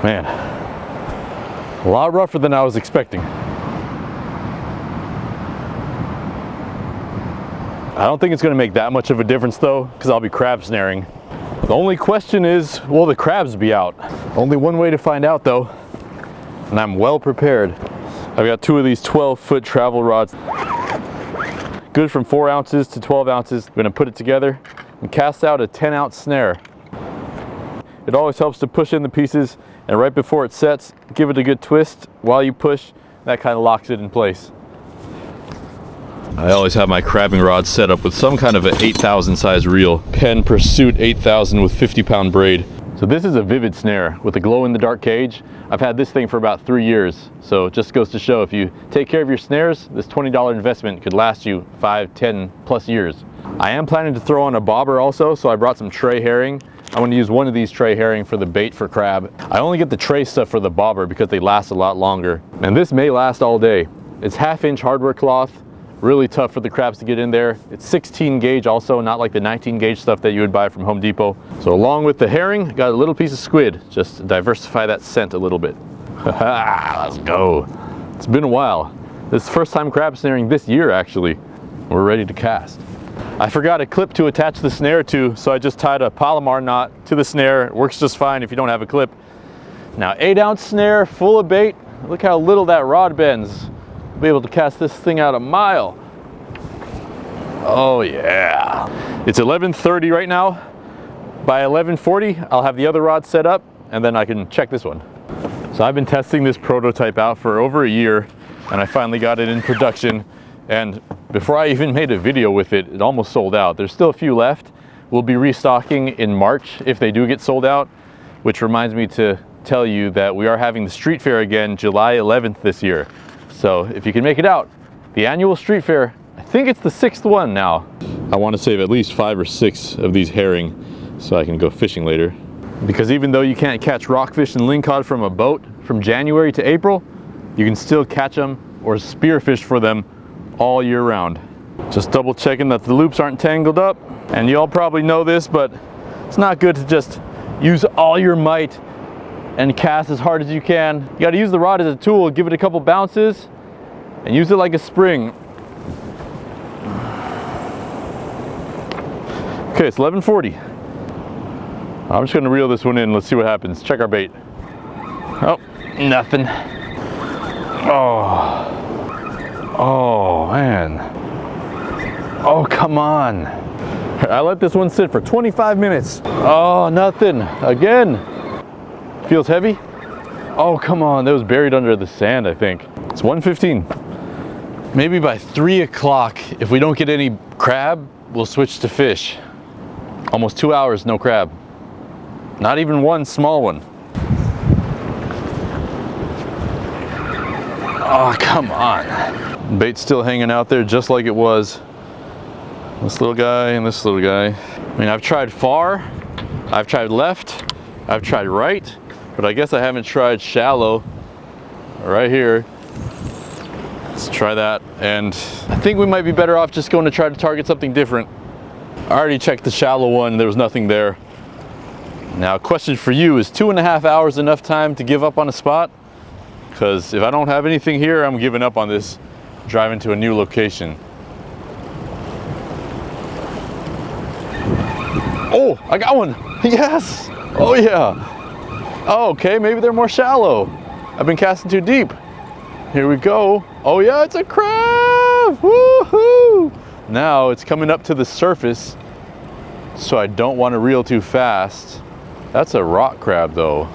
Man, a lot rougher than I was expecting. I don't think it's going to make that much of a difference though, because I'll be crab snaring. The only question is, will the crabs be out? Only one way to find out though, and I'm well prepared. I've got 2 of these 12-foot travel rods. Good from 4 ounces to 12 ounces. I'm going to put it together and cast out a 10-ounce snare. It always helps to push in the pieces, and right before it sets, give it a good twist while you push. That kind of locks it in place. I always have my crabbing rod set up with some kind of an 8,000 size reel. Penn Pursuit 8,000 with 50-pound braid. So this is a Vivid snare with a glow-in-the-dark cage. I've had this thing for about 3 years. So it just goes to show, if you take care of your snares, this $20 investment could last you 5, 10 plus years. I am planning to throw on a bobber also, so I brought some tray herring. I'm going to use one of these tray herring for the bait for crab. I only get the tray stuff for the bobber because they last a lot longer. And this may last all day. It's 1/2-inch hardware cloth. Really tough for the crabs to get in there. It's 16 gauge also, not like the 19 gauge stuff that you would buy from Home Depot. So along with the herring, got a little piece of squid, just to diversify that scent a little bit. Let's go. It's been a while. This is the first time crab snaring this year actually. We're ready to cast. I forgot a clip to attach the snare to, so I just tied a Palomar knot to the snare. It works just fine if you don't have a clip. Now 8-ounce snare full of bait. Look how little that rod bends. Be able to cast this thing out a mile. Oh yeah. It's 11:30 right now. By 11:40 I'll have the other rod set up and then I can check this one. So I've been testing this prototype out for over a year and I finally got it in production, and before I even made a video with it, it almost sold out. There's still a few left. We'll be restocking in March if they do get sold out, which reminds me to tell you that we are having the street fair again July 11th this year. So if you can make it out, the annual street fair, I think it's the 6th one now. I want to save at least 5 or 6 of these herring so I can go fishing later. Because even though you can't catch rockfish and lingcod from a boat from January to April, you can still catch them or spearfish for them all year round. Just double checking that the loops aren't tangled up. And you all probably know this, but it's not good to just use all your might and cast as hard as you can. You got to use the rod as a tool, give it a couple bounces, and use it like a spring. Okay, it's 11:40. I'm just going to reel this one in. Let's see what happens. Check our bait. Oh, nothing. Oh man. Oh, come on. I let this one sit for 25 minutes. Oh, nothing. Again. Feels heavy. Oh, come on. That was buried under the sand, I think. It's 1:15. Maybe by 3 o'clock, if we don't get any crab, we'll switch to fish. Almost 2 hours, no crab. Not even one small one. Oh, come on. Bait's still hanging out there just like it was. This little guy and this little guy. I mean, I've tried far, I've tried left, I've tried right, but I guess I haven't tried shallow. Right here. Let's try that. And I think we might be better off just going to try to target something different. I already checked the shallow one, there was nothing there. Now, question for you, is 2.5 hours enough time to give up on a spot? Because if I don't have anything here, I'm giving up on this, driving to a new location. Oh, I got one. Yes. Oh yeah. Oh, okay, maybe they're more shallow. I've been casting too deep. Here we go. Oh yeah, it's a crab. Woohoo. Now it's coming up to the surface, so I don't want to reel too fast. That's a rock crab though.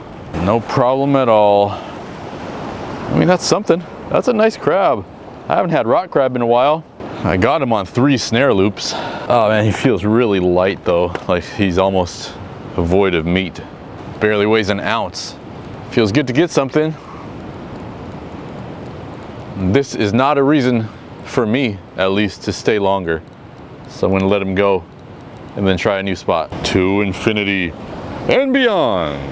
No problem at all. I mean, that's something. That's a nice crab. I haven't had rock crab in a while. I got him on 3 snare loops. Oh man, he feels really light though. Like he's almost void of meat. Barely weighs an ounce. Feels good to get something. This is not a reason for me, at least, to stay longer. So I'm gonna let him go and then try a new spot. To infinity and beyond.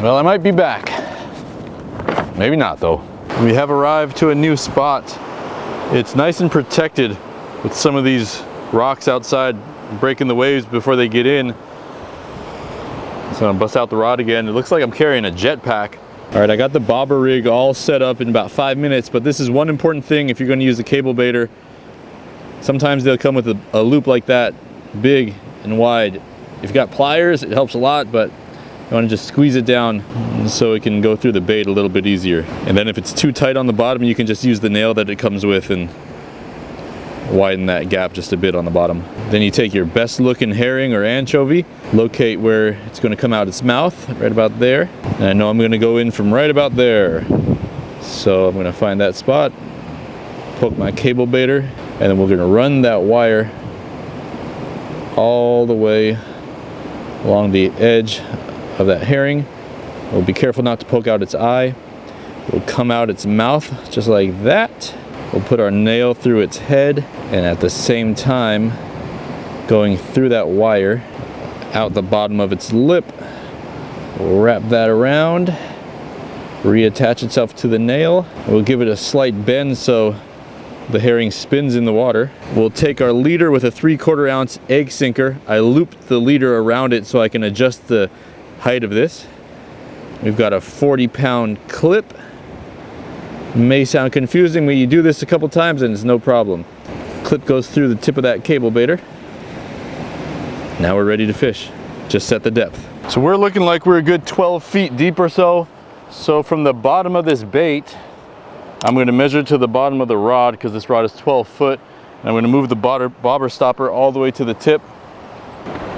Well, I might be back. Maybe not though. We have arrived to a new spot. It's nice and protected with some of these rocks outside breaking the waves before they get in. So I'm gonna bust out the rod again. It looks like I'm carrying a jetpack. All right, I got the bobber rig all set up in about 5 minutes, but this is one important thing if you're gonna use a cable baiter. Sometimes they'll come with a loop like that, big and wide. If you've got pliers, it helps a lot, but you want to just squeeze it down so it can go through the bait a little bit easier. And then if it's too tight on the bottom, you can just use the nail that it comes with and widen that gap just a bit on the bottom. Then you take your best looking herring or anchovy, locate where it's going to come out its mouth, right about there. And I know I'm going to go in from right about there. So I'm going to find that spot, poke my cable baiter, and then we're going to run that wire all the way along the edge of that herring. We'll be careful not to poke out its eye. We'll come out its mouth just like that. We'll put our nail through its head, and at the same time going through that wire out the bottom of its lip. We'll wrap that around, reattach itself to the nail. We'll give it a slight bend so the herring spins in the water. We'll take our leader with a 3/4 ounce egg sinker. I looped the leader around it so I can adjust the height of this. We've got a 40-pound clip. May sound confusing, but you do this a couple times and it's no problem. Clip goes through the tip of that cable baiter. Now we're ready to fish. Just set the depth. So we're looking like we're a good 12 feet deep or so. So from the bottom of this bait, I'm going to measure to the bottom of the rod because this rod is 12 foot. And I'm going to move the bobber stopper all the way to the tip.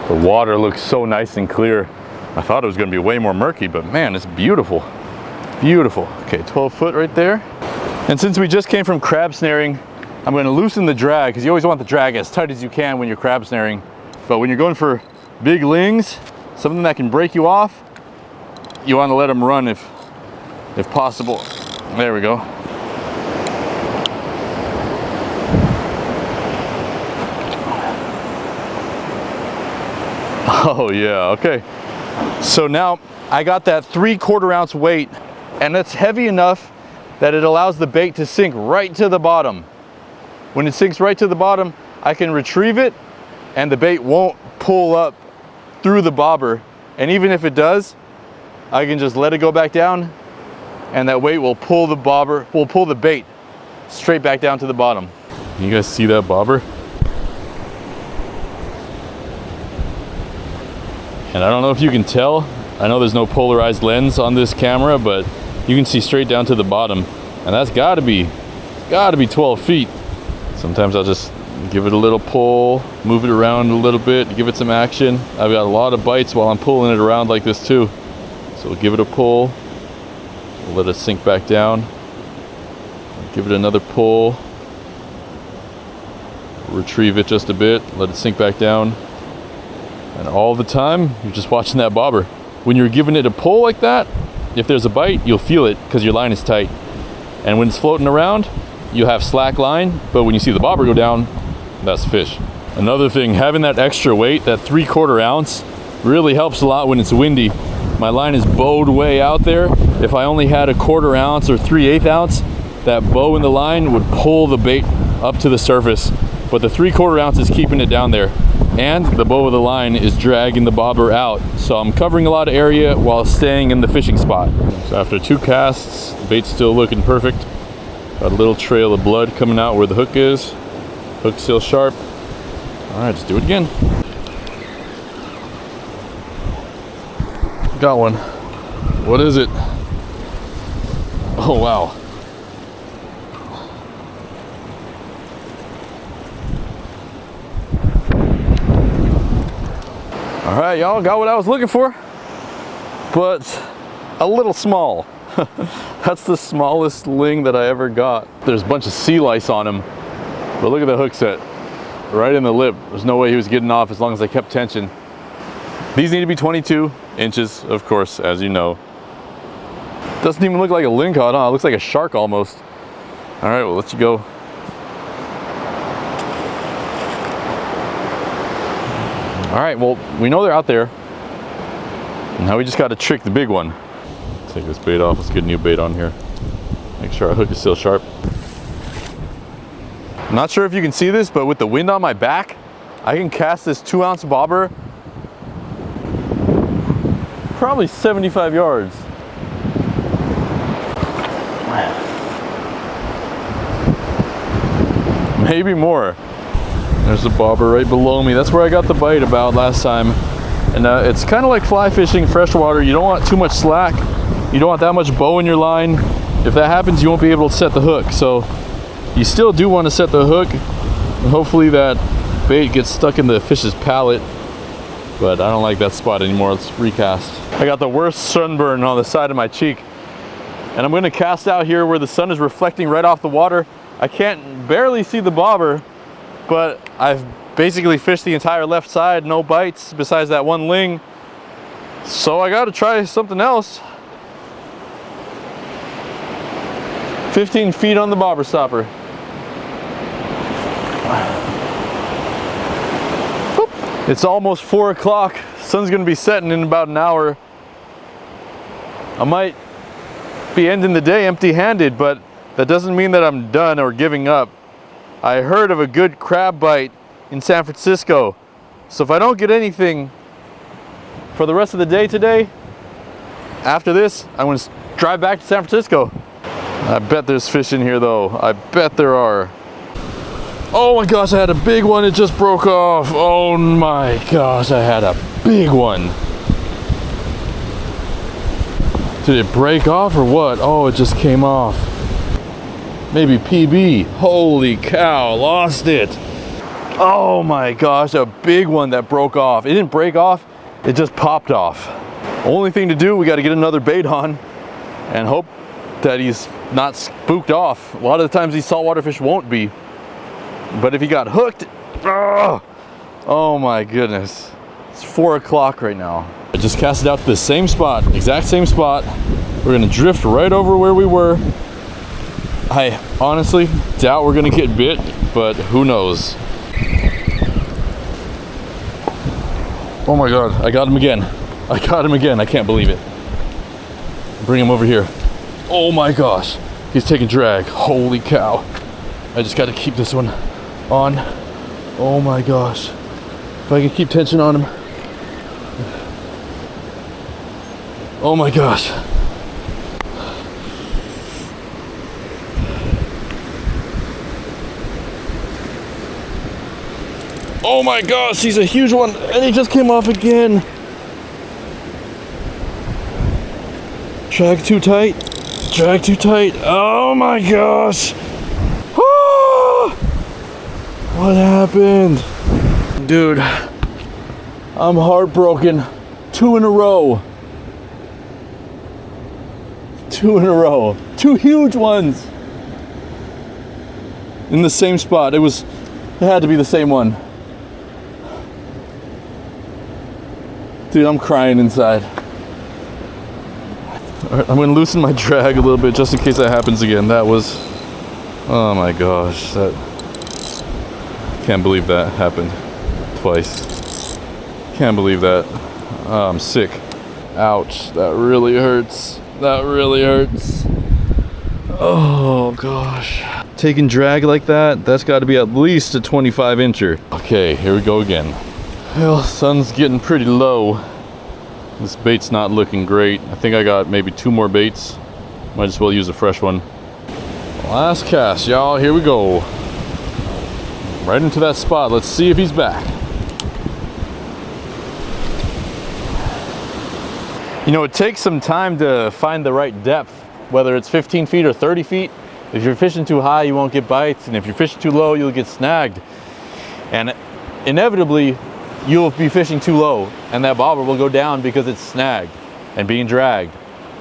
The water looks so nice and clear. I thought it was going to be way more murky, but man, it's beautiful. Beautiful. Okay, 12 foot right there. And since we just came from crab snaring, I'm going to loosen the drag because you always want the drag as tight as you can when you're crab snaring. But when you're going for big lings, something that can break you off, you want to let them run if possible. There we go. Oh yeah, okay. So now I got that 3/4 ounce weight, and it's heavy enough that it allows the bait to sink right to the bottom. When it sinks right to the bottom, I can retrieve it and the bait won't pull up through the bobber. And even if it does, I can just let it go back down and that weight will pull the bobber, will pull the bait straight back down to the bottom. You guys see that bobber? And I don't know if you can tell, I know there's no polarized lens on this camera, but you can see straight down to the bottom. And that's gotta be 12 feet. Sometimes I'll just give it a little pull, move it around a little bit, give it some action. I've got a lot of bites while I'm pulling it around like this too. So we'll give it a pull, we'll let it sink back down. Give it another pull, retrieve it just a bit, let it sink back down. And all the time, you're just watching that bobber. When you're giving it a pull like that, if there's a bite, you'll feel it because your line is tight. And when it's floating around, you have slack line, but when you see the bobber go down, that's fish. Another thing, having that extra weight, that 3/4 ounce, really helps a lot when it's windy. My line is bowed way out there. If I only had a 1/4 ounce or 3/8 ounce, that bow in the line would pull the bait up to the surface. But the 3/4 ounce is keeping it down there. And the bow of the line is dragging the bobber out. So I'm covering a lot of area while staying in the fishing spot. So after 2 casts, the bait's still looking perfect. Got a little trail of blood coming out where the hook is. Hook still sharp. All right, let's do it again. Got one. What is it? Oh, wow. All right, y'all, got what I was looking for, but a little small. That's the smallest ling that I ever got. There's a bunch of sea lice on him, but look at the hook set, right in the lip. There's no way he was getting off as long as I kept tension. These need to be 22 inches, of course, as you know. Doesn't even look like a lingcod, huh? It looks like a shark almost. All right, we'll let you go. All right, well, we know they're out there. Now we just got to trick the big one. Take this bait off. Let's get a new bait on here. Make sure our hook is still sharp. I'm not sure if you can see this, but with the wind on my back, I can cast this 2-ounce bobber probably 75 yards. Maybe more. There's a bobber right below me. That's where I got the bite about last time. And it's kind of like fly fishing freshwater. You don't want too much slack. You don't want that much bow in your line. If that happens, you won't be able to set the hook. So you still do want to set the hook. And hopefully that bait gets stuck in the fish's palate. But I don't like that spot anymore. Let's recast. I got the worst sunburn on the side of my cheek. And I'm going to cast out here where the sun is reflecting right off the water. I can't barely see the bobber, but I've basically fished the entire left side, no bites besides that one ling. So I got to try something else. 15 feet on the bobber stopper. It's almost 4 o'clock. Sun's gonna be setting in about an hour. I might be ending the day empty-handed, but that doesn't mean that I'm done or giving up. I heard of a good crab bite in San Francisco. So if I don't get anything for the rest of the day today, after this, I'm gonna drive back to San Francisco. I bet there's fish in here though. I bet there are. Oh my gosh, I had a big one. It just broke off. Oh my gosh, I had a big one. Did it break off or what? Oh, it just came off. Maybe PB. Holy cow, lost it. Oh my gosh, a big one that broke off. It didn't break off, it just popped off. Only thing to do, we got to get another bait on and hope that he's not spooked off. A lot of the times these saltwater fish won't be. But if he got hooked, oh my goodness. It's 4 o'clock right now. I just cast it out to the same spot, exact same spot. We're gonna drift right over where we were. I honestly doubt we're gonna get bit, but who knows. Oh my God, I got him again. I got him again, I can't believe it. Bring him over here. Oh my gosh, he's taking drag, holy cow. I just gotta keep this one on. Oh my gosh. If I can keep tension on him. Oh my gosh. Oh my gosh, he's a huge one and he just came off again. Drag too tight. Drag too tight. Oh my gosh. What happened? Dude, I'm heartbroken. 2 in a row. 2 in a row. 2 huge ones. In the same spot. It had to be the same one. Dude, I'm crying inside. All right, I'm gonna loosen my drag a little bit just in case that happens again. That was, oh my gosh, can't believe that happened twice. Can't believe that. Oh, I'm sick. Ouch, that really hurts. That really hurts. Oh gosh. Taking drag like that, that's got to be at least a 25 incher. Okay, here we go again. Well, sun's getting pretty low. This bait's not looking great. I think I got maybe 2 more baits. Might as well use a fresh one. Last cast, y'all. Here we go. Right into that spot. Let's see if he's back. You know, it takes some time to find the right depth, whether it's 15 feet or 30 feet. If you're fishing too high, you won't get bites, and if you're fishing too low, you'll get snagged. And inevitably, you'll be fishing too low, and that bobber will go down because it's snagged and being dragged.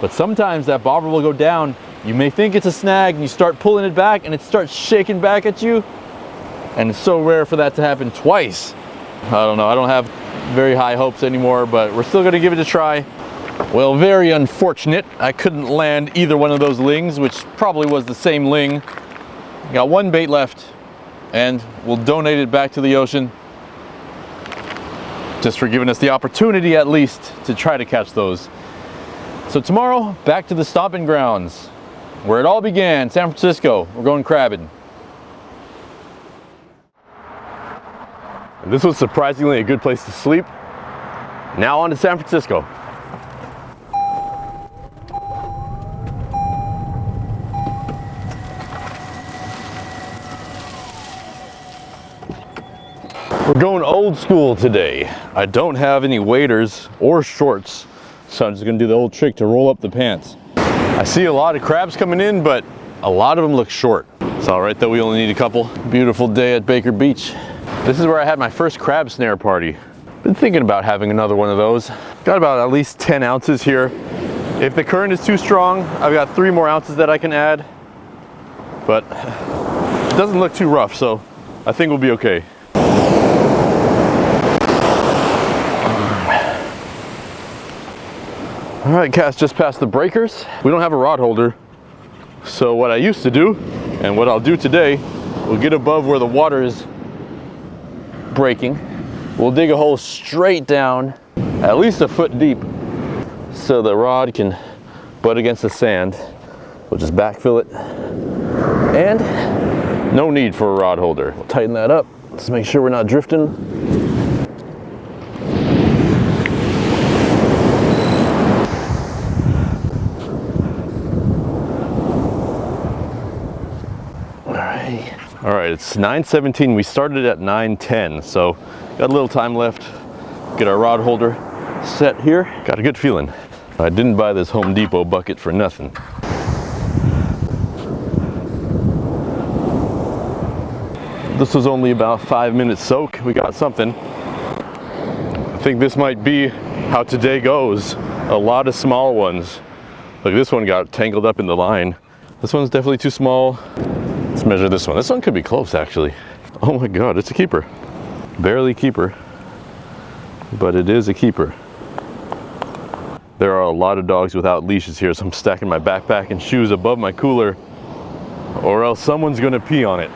But sometimes that bobber will go down, you may think it's a snag, and you start pulling it back, and it starts shaking back at you. And it's so rare for that to happen twice. I don't know, I don't have very high hopes anymore, but we're still gonna give it a try. Well, very unfortunate. I couldn't land either one of those lings, which probably was the same ling. Got 1 bait left, and we'll donate it back to the ocean. Just for giving us the opportunity at least to try to catch those. So tomorrow, back to the stomping grounds, where it all began, San Francisco. We're going crabbing. And this was surprisingly a good place to sleep. Now on to San Francisco. We're going old school today. I don't have any waders or shorts, so I'm just gonna do the old trick to roll up the pants. I see a lot of crabs coming in, but a lot of them look short. It's all right though, we only need a couple. Beautiful day at Baker Beach. This is where I had my first crab snare party. Been thinking about having another one of those. Got about at least 10 ounces here. If the current is too strong, I've got 3 more ounces that I can add, but it doesn't look too rough, so I think we'll be okay. All right, cast just past the breakers. We don't have a rod holder, so what I used to do, and what I'll do today, we'll get above where the water is breaking. We'll dig a hole straight down, at least a foot deep, so the rod can butt against the sand. We'll just backfill it, and no need for a rod holder. We'll tighten that up, just make sure we're not drifting. All right, it's 9:17. We started at 9:10, so got a little time left. Get our rod holder set here. Got a good feeling. I didn't buy this Home Depot bucket for nothing. This was only about 5-minute soak. We got something. I think this might be how today goes. A lot of small ones. Look, this one got tangled up in the line. This one's definitely too small. Let's measure this one. This one could be close, actually. Oh my God, it's a keeper. Barely keeper, but it is a keeper. There are a lot of dogs without leashes here, so I'm stacking my backpack and shoes above my cooler, or else someone's gonna pee on it.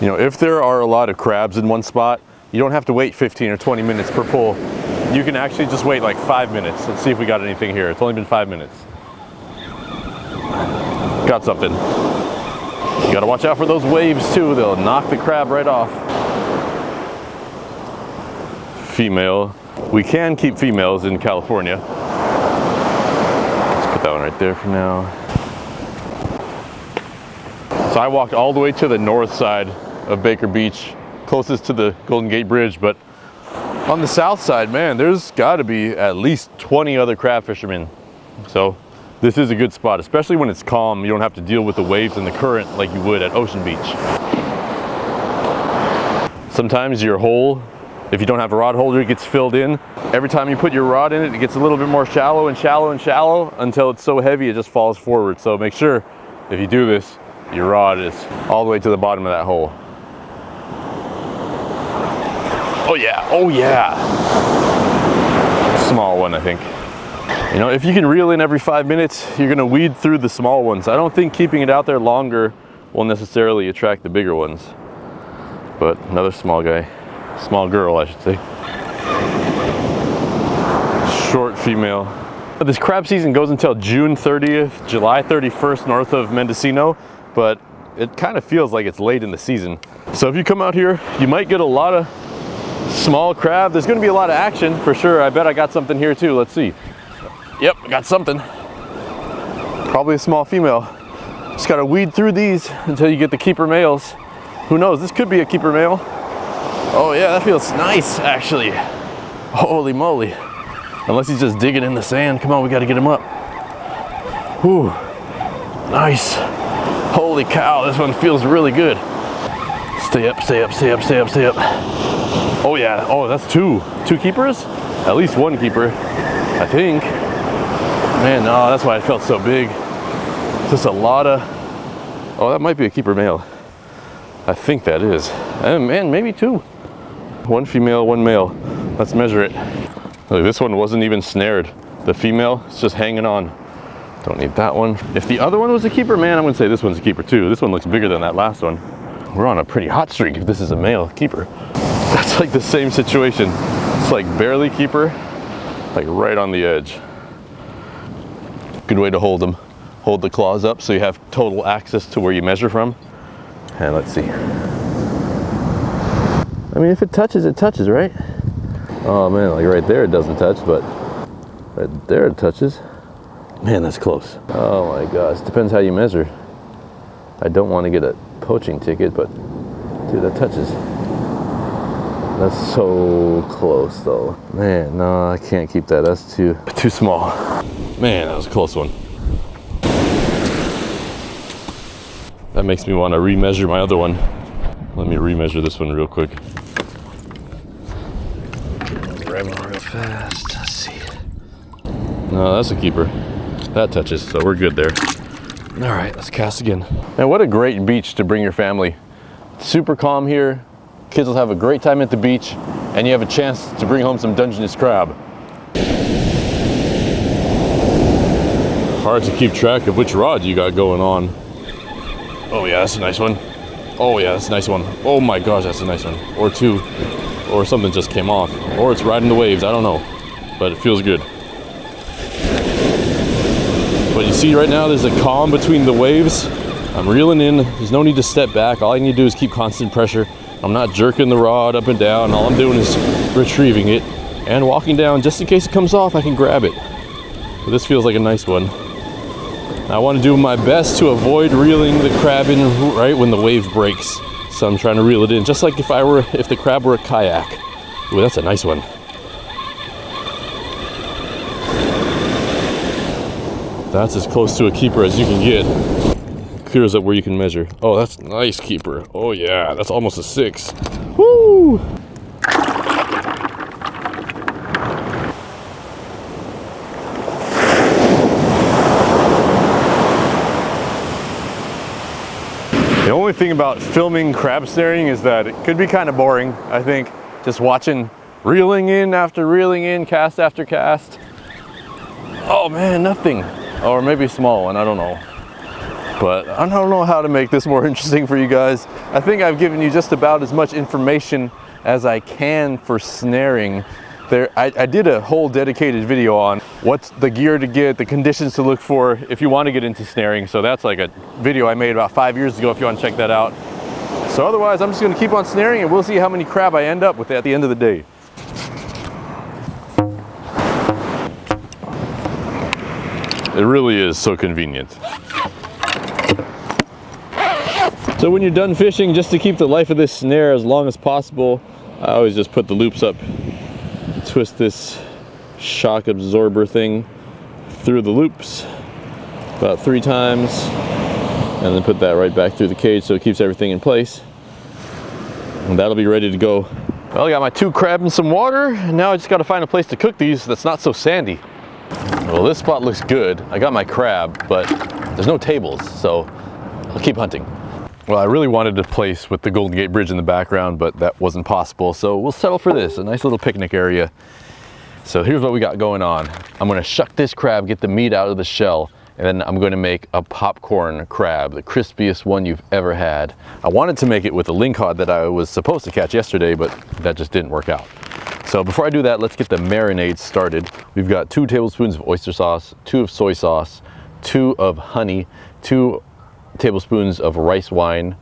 You know, if there are a lot of crabs in one spot, you don't have to wait 15 or 20 minutes per pull. You can actually just wait like 5 minutes. Let's see if we got anything here. It's only been 5 minutes. Got something. You gotta watch out for those waves too. They'll knock the crab right off. Female. We can keep females in California. Let's put that one right there for now. So I walked all the way to the north side of Baker Beach, closest to the Golden Gate Bridge, but on the south side, man, there's gotta be at least 20 other crab fishermen. So this is a good spot, especially when it's calm. You don't have to deal with the waves and the current like you would at Ocean Beach. Sometimes your hole, if you don't have a rod holder, it gets filled in. Every time you put your rod in it, it gets a little bit more shallow and shallow and shallow until it's so heavy it just falls forward. So make sure if you do this, your rod is all the way to the bottom of that hole. Oh yeah, oh yeah. Small one, I think. You know, if you can reel in every 5 minutes, you're gonna weed through the small ones. I don't think keeping it out there longer will necessarily attract the bigger ones. But another small guy, small girl, I should say. Short female. This crab season goes until June 30th, July 31st north of Mendocino, but it kind of feels like it's late in the season. So if you come out here, you might get a lot of small crab. There's gonna be a lot of action for sure. I bet I got something here too. Let's see. Yep, I got something. Probably a small female. Just gotta weed through these until you get the keeper males. Who knows, this could be a keeper male. Oh yeah, that feels nice actually. Holy moly. Unless he's just digging in the sand. Come on, we gotta get him up. Whew, nice. Holy cow, this one feels really good. Stay up, stay up, stay up, stay up, stay up. Oh yeah, oh that's two keepers? At least one keeper, I think. Man, no, that's why it felt so big. Just a lot of, oh, that might be a keeper male. I think that is. And man, maybe two. One female, one male. Let's measure it. Look, this one wasn't even snared. The female is just hanging on. Don't need that one. If the other one was a keeper, man, I'm gonna say this one's a keeper too. This one looks bigger than that last one. We're on a pretty hot streak if this is a male keeper. That's like the same situation. It's like barely keeper, like right on the edge. Good way to hold them. Hold the claws up so you have total access to where you measure from. And let's see. I mean, if it touches, right? Oh man, like right there it doesn't touch, but right there it touches. Man, that's close. Oh my gosh, depends how you measure. I don't want to get a poaching ticket, but dude, that touches. That's so close though. Man, no, I can't keep that. That's too small. Man, that was a close one. That makes me want to remeasure my other one. Let me remeasure this one real quick. Grab it real fast. Let's see. No, that's a keeper. That touches, so we're good there. All right, let's cast again. Man, what a great beach to bring your family. It's super calm here. Kids will have a great time at the beach, and you have a chance to bring home some Dungeness crab. Hard to keep track of which rod you got going on. Oh yeah, that's a nice one. Oh yeah, that's a nice one. Oh my gosh, that's a nice one. Or two. Or something just came off. Or it's riding the waves, I don't know. But it feels good. But you see right now, there's a calm between the waves. I'm reeling in, there's no need to step back. All I need to do is keep constant pressure. I'm not jerking the rod up and down. All I'm doing is retrieving it and walking down just in case it comes off, I can grab it. But this feels like a nice one. I want to do my best to avoid reeling the crab in right when the wave breaks. So I'm trying to reel it in, just like if the crab were a kayak. Ooh, that's a nice one. That's as close to a keeper as you can get. Clears up where you can measure. Oh, that's a nice keeper. Oh yeah, that's almost a 6. Woo! The only thing about filming crab snaring is that it could be kind of boring, I think. Just watching reeling in after reeling in, cast after cast. Oh man, nothing. Or maybe a small one, I don't know. But I don't know how to make this more interesting for you guys. I think I've given you just about as much information as I can for snaring. I did a whole dedicated video on what's the gear to get, the conditions to look for if you want to get into snaring. So that's like a video I made about 5 years ago if you want to check that out. So otherwise, I'm just going to keep on snaring and we'll see how many crab I end up with at the end of the day. It really is so convenient. So when you're done fishing, just to keep the life of this snare as long as possible, I always just put the loops up, twist this shock absorber thing through the loops about 3 times, and then put that right back through the cage so it keeps everything in place. And that'll be ready to go. Well, I got my 2 crab and some water, and now I just got to find a place to cook these that's not so sandy. Well, this spot looks good. I got my crab, but there's no tables, so I'll keep hunting. Well, I really wanted a place with the Golden Gate Bridge in the background, but that wasn't possible, so we'll settle for this, a nice little picnic area. So here's what we got going on. I'm gonna shuck this crab, get the meat out of the shell, and then I'm gonna make a popcorn crab, the crispiest one you've ever had. I wanted to make it with a lingcod that I was supposed to catch yesterday, but that just didn't work out. So before I do that, let's get the marinade started. We've got 2 tablespoons of oyster sauce, 2 of soy sauce, 2 of honey, 2 tablespoons of rice wine.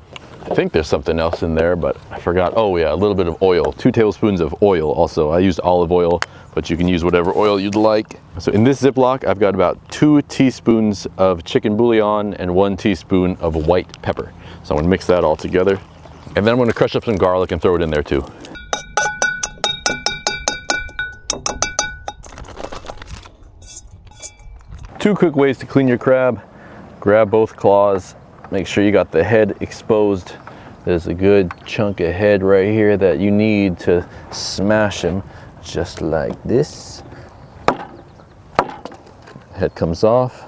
I think there's something else in there, but I forgot. Oh yeah, a little bit of oil, 2 tablespoons of oil also. I used olive oil, but you can use whatever oil you'd like. So in this Ziploc, I've got about 2 teaspoons of chicken bouillon and 1 teaspoon of white pepper. So I'm gonna mix that all together. And then I'm gonna crush up some garlic and throw it in there too. Two quick ways to clean your crab. Grab both claws, make sure you got the head exposed. There's a good chunk of head right here that you need to smash him, just like this. Head comes off,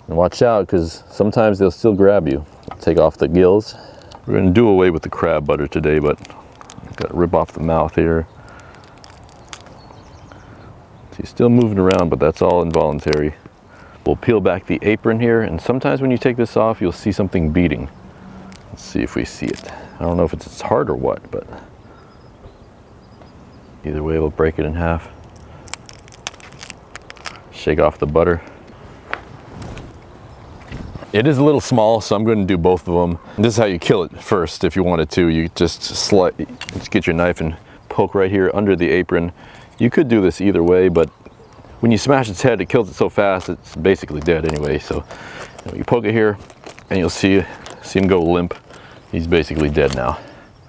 and watch out because sometimes they'll still grab you. Take off the gills. We're gonna do away with the crab butter today, but got to rip off the mouth here. He's still moving around, but that's all involuntary. We'll peel back the apron here, and sometimes when you take this off, you'll see something beating. Let's see if we see it. I don't know if it's hard or what, but either way, we'll break it in half. Shake off the butter. It is a little small, so I'm going to do both of them. This is how you kill it first if you wanted to. You just get your knife and poke right here under the apron. You could do this either way, but when you smash its head, it kills it so fast, it's basically dead anyway. So you poke it here, and you'll see him go limp. He's basically dead now.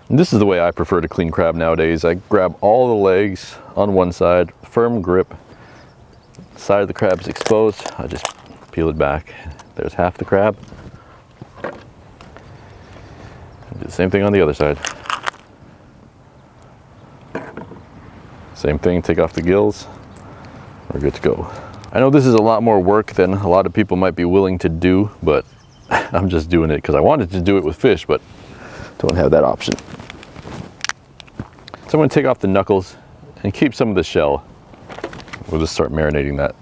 And this is the way I prefer to clean crab nowadays. I grab all the legs on one side, firm grip. Side of the crab is exposed. I just peel it back. There's half the crab. Do the same thing on the other side. Same thing, take off the gills. We're good to go. I know this is a lot more work than a lot of people might be willing to do, but I'm just doing it because I wanted to do it with fish, but don't have that option. So I'm going to take off the knuckles and keep some of the shell. We'll just start marinating that.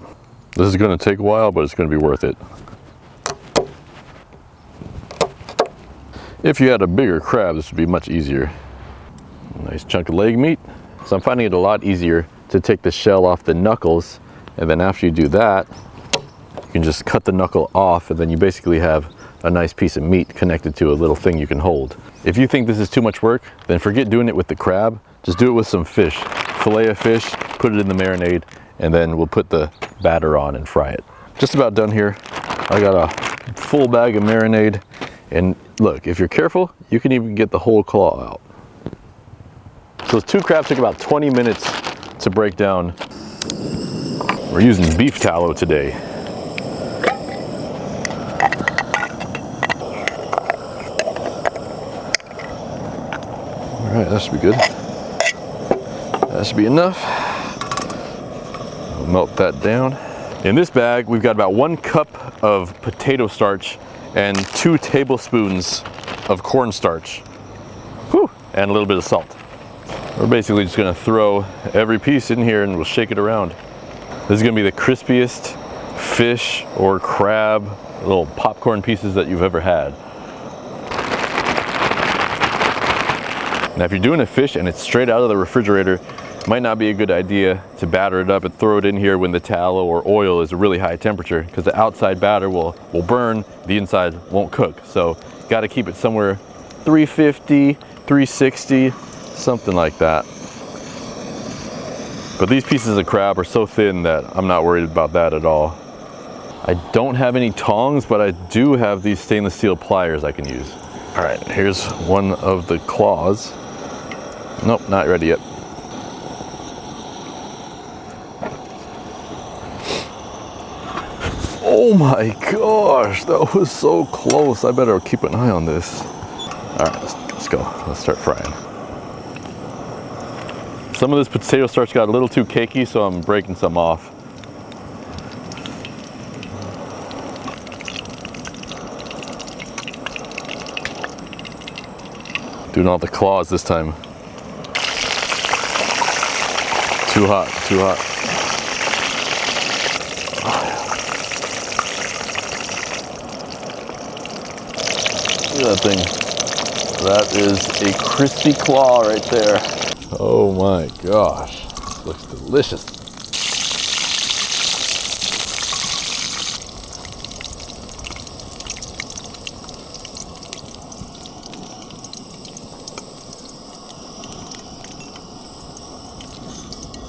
This is going to take a while, but it's going to be worth it. If you had a bigger crab, this would be much easier. Nice chunk of leg meat. So I'm finding it a lot easier to take the shell off the knuckles, and then after you do that, you can just cut the knuckle off, and then you basically have a nice piece of meat connected to a little thing you can hold. If you think this is too much work, then forget doing it with the crab. Just do it with some fish. Fillet a fish, put it in the marinade, and then we'll put the batter on and fry it. Just about done here. I got a full bag of marinade, and look, if you're careful, you can even get the whole claw out. So those 2 crabs took about 20 minutes to break down. We're using beef tallow today. All right, that should be good. That should be enough. We'll melt that down. In this bag, we've got about 1 cup of potato starch and 2 tablespoons of cornstarch. Whew, and a little bit of salt. We're basically just gonna throw every piece in here and we'll shake it around. This is gonna be the crispiest fish or crab, little popcorn pieces that you've ever had. Now if you're doing a fish and it's straight out of the refrigerator, it might not be a good idea to batter it up and throw it in here when the tallow or oil is a really high temperature, because the outside batter will burn, the inside won't cook. So got to keep it somewhere 350, 360, something like that. But these pieces of crab are so thin that I'm not worried about that at all. I don't have any tongs, but I do have these stainless steel pliers I can use. All right, here's one of the claws. Nope, not ready yet. Oh my gosh, that was so close. I better keep an eye on this. All right, let's go. Let's start frying. Some of this potato starch got a little too cakey, so I'm breaking some off. Doing all the claws this time. Too hot, too hot. Look at that thing. That is a crispy claw right there. Oh my gosh, this looks delicious.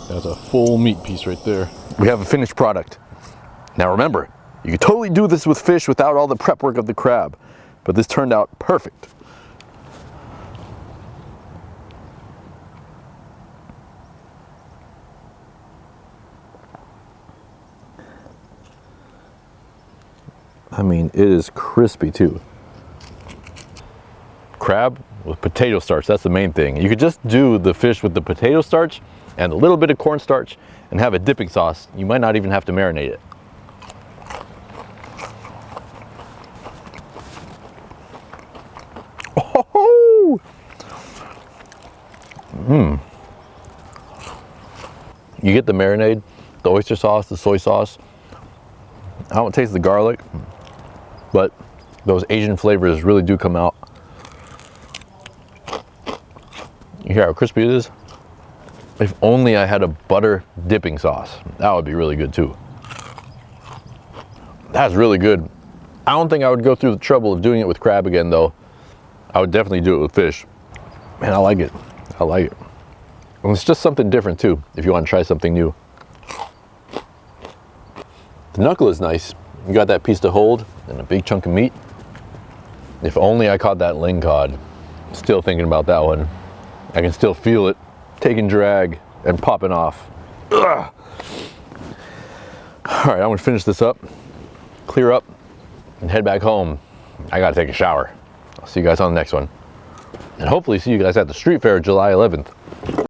That's a full meat piece right there. We have a finished product. Now remember, you can totally do this with fish without all the prep work of the crab, but this turned out perfect. I mean, it is crispy too. Crab with potato starch, that's the main thing. You could just do the fish with the potato starch and a little bit of cornstarch and have a dipping sauce. You might not even have to marinate it. Oh! You get the marinade, the oyster sauce, the soy sauce. I don't taste the garlic, but those Asian flavors really do come out. You hear how crispy it is? If only I had a butter dipping sauce, that would be really good too. That's really good. I don't think I would go through the trouble of doing it with crab again though. I would definitely do it with fish. Man, I like it. I like it. And it's just something different too, if you want to try something new. The knuckle is nice. You got that piece to hold and a big chunk of meat. If only I caught that lingcod. Still thinking about that one. I can still feel it taking drag and popping off. Ugh. All right, I'm gonna finish this up, clear up, and head back home. I gotta take a shower. I'll see you guys on the next one. And hopefully see you guys at the street fair July 11th.